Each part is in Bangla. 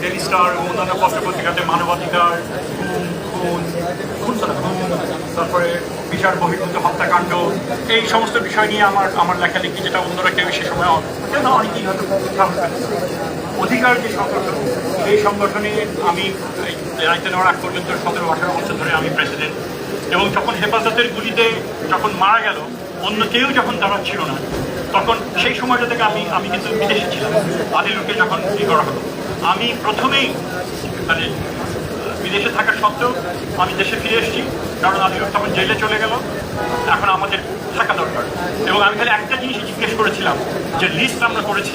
ডেইলি স্টার এবং অন্যান্য পত্রপত্রিকাতে মানবাধিকার, তারপরে বিচার বহির্ভূত হত্যাকাণ্ড, এই সমস্ত বিষয় নিয়ে আমার লেখালেখি, যেটা অন্যরা কেউ সে সময় অনেকেই হয়তো অধিকার যে সংগঠন, এই সংগঠনে আমি দায়িত্ব নেওয়ার আগ পর্যন্ত 17-18 বছর ধরে আমি প্রেসিডেন্ট। এবং যখন হেফাজতের গুলিতে যখন মারা গেল, অন্য কেউ যখন দাঁড়াচ্ছিল না, তখন সেই সময়টা থেকে আমি কিন্তু বিদেশে ছিলাম। আদিলুরকে যখন করা হলো, আমি প্রথমেই মানে বিদেশে থাকা সত্ত্বেও আমি দেশে ফিরে এসেছি, কারণ আদিলুর তখন জেলে চলে গেল, এখন আমাদের থাকা দরকার। এবং আমি খালি একটা জিনিসই জিজ্ঞেস করেছিলাম যে লিস্ট আমরা করেছি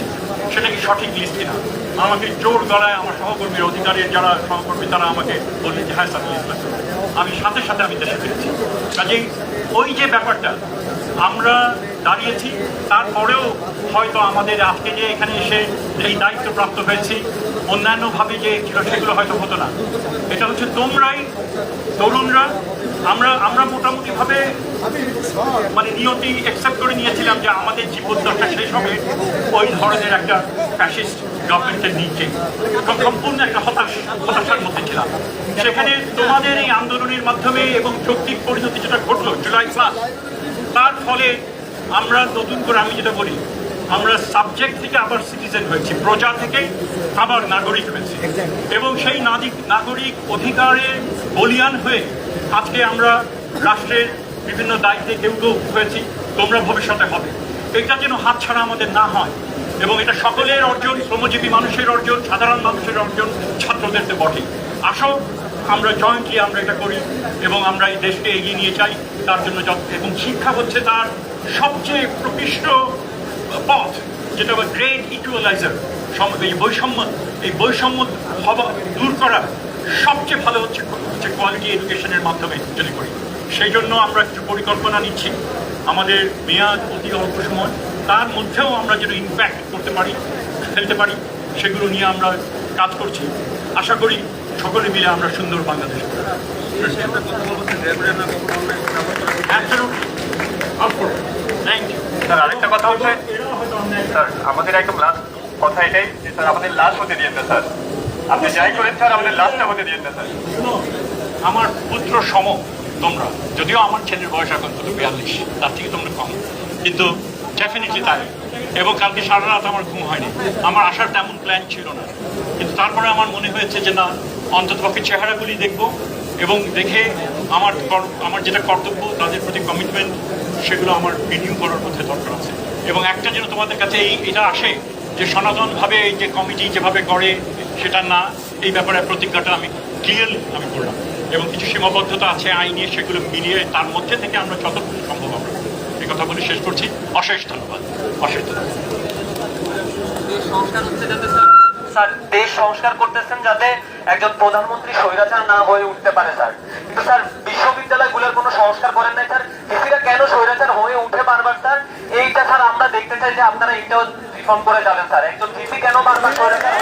সেটা কি সঠিক লিস্ট কিনা। আমাকে জোর গলায় আমার সহকর্মীর অধিকারের যারা সহকর্মী তারা আমাকে বললেন যে হ্যাঁ স্যার লিস্ট লাগবে। আমি সাথে সাথে আমি দেশে ফিরেছি। কাজেই ওই যে ব্যাপারটা আমরা দাঁড়িয়েছি, তারপরেও হয়তো আমাদের আজকে যে এখানে এসে এই দায়িত্ব প্রাপ্ত হয়েছি অন্যান্যভাবে যে ছিল সেগুলো হয়তো হতো না। এটা হচ্ছে তোমরাই তরুণরা, আমরা মোটামুটিভাবে মানে নিয়তি অ্যাকসেপ্ট করে নিয়েছিলাম যে আমাদের জীবদ্দশা শেষ হবে ওই ধরনের একটা ফ্যাসিস্ট গভর্নমেন্টের নিচে, সম্পূর্ণ একটা হতাশার মধ্যে ছিলাম। সেখানে তোমাদের এই আন্দোলনের মাধ্যমে এবং যৌক্তিক পরিণতি যেটা ঘটলো জুলাই ক্লাস, তার ফলে আমরা নতুন করে, আমি যেটা বলি, আমরা সাবজেক্ট থেকে আবার সিটিজেন হয়েছি, প্রজা থেকে আবার নাগরিক হয়েছি। এবং সেই নাগরিক অধিকারে বলিয়ান হয়ে আজকে আমরা রাষ্ট্রের বিভিন্ন দায়িত্বে কেউ কেউ হয়েছি, তোমরা ভবিষ্যতে হবে। এটা যেন হাতছাড়া আমাদের না হয়। এবং এটা সকলের অর্জন, শ্রমজীবী মানুষের অর্জন, সাধারণ মানুষের অর্জন, ছাত্রদের তো বটেই। আসো আমরা জয়েন্টলি আমরা এটা করি এবং আমরা এই দেশকে এগিয়ে নিয়ে যাই। তার জন্য এবং শিক্ষা হচ্ছে তার সবচেয়ে প্রকৃষ্ট পথ, যেটা গ্রেট ইকুয়ালাইজার। এই বৈষম্য হওয়া দূর করা সবচেয়ে ভালো হচ্ছে কোয়ালিটি এডুকেশনের মাধ্যমে যদি করি। সেই জন্য আমরা কিছু পরিকল্পনা নিচ্ছি। আমাদের মেয়াদ অতি অল্প সময়, তার মধ্যেও আমরা যেন ইম্প্যাক্ট করতে পারি, ফেলতে পারি, সেগুলো নিয়ে আমরা কাজ করছি। আশা করি সকলে মিলে আমরা সুন্দর বাংলাদেশ। Thank you sir. আরেকটা কথা হচ্ছে স্যার, আমাদের একদম লাস্ট কথা এটাই যে স্যার আমাদের লাস্ট হতে দিয়েন না স্যার, আপনি যাই করেন স্যার আমাদের লাস্টটা হতে দিয়েন না স্যার। আমার পুত্র সম তোমরা, যদিও আমার ছেলের বয়স এখন কত 42, তার থেকে তোমরা কম, কিন্তু ডেফিনেটলি তাই। এবং কালকে সারা রাত আমার ঘুম হয়নি। আমার আসার তেমন প্ল্যান ছিল না, কিন্তু তারপরে আমার মনে হয়েছে যে না, অন্ততপক্ষে চেহারাগুলি দেখব এবং দেখে আমার যেটা কর্তব্য, তাদের প্রতি কমিটমেন্ট, সেগুলো আমার রিনিউ করার মধ্যে দরকার আছে। এবং একটা যেন তোমাদের কাছে এটা আসে যে সনাতনভাবে এই যে কমিটি যেভাবে করে সেটা না, এই ব্যাপারে প্রতিজ্ঞাটা আমি ক্লিয়ারলি আমি করলাম। এবং কিছু সীমাবদ্ধতা আছে আইনে, সেগুলো মিলিয়ে তার মধ্যে থেকে আমরা যতটুকু সম্ভব আমরা এই কথা বলে শেষ করছি। অশেষ ধন্যবাদ, অশেষ ধন্যবাদ। স্যার, দেশ সংস্কার করতেছেন যাতে একজন প্রধানমন্ত্রী স্বৈরাচার না হয়ে উঠতে পারে স্যার, কিন্তু স্যার বিশ্ববিদ্যালয়গুলোর কোনো সংস্কার করেন নাই স্যার। ভিসিরা কেন স্বৈরাচার হয়ে উঠে বারবার স্যার, এইটা স্যার আমরা দেখতে চাই যে আপনারা এইটাও রিফর্ম করে যাবেন স্যার। একজন ভিসি কেন বারবার স্বৈরাচার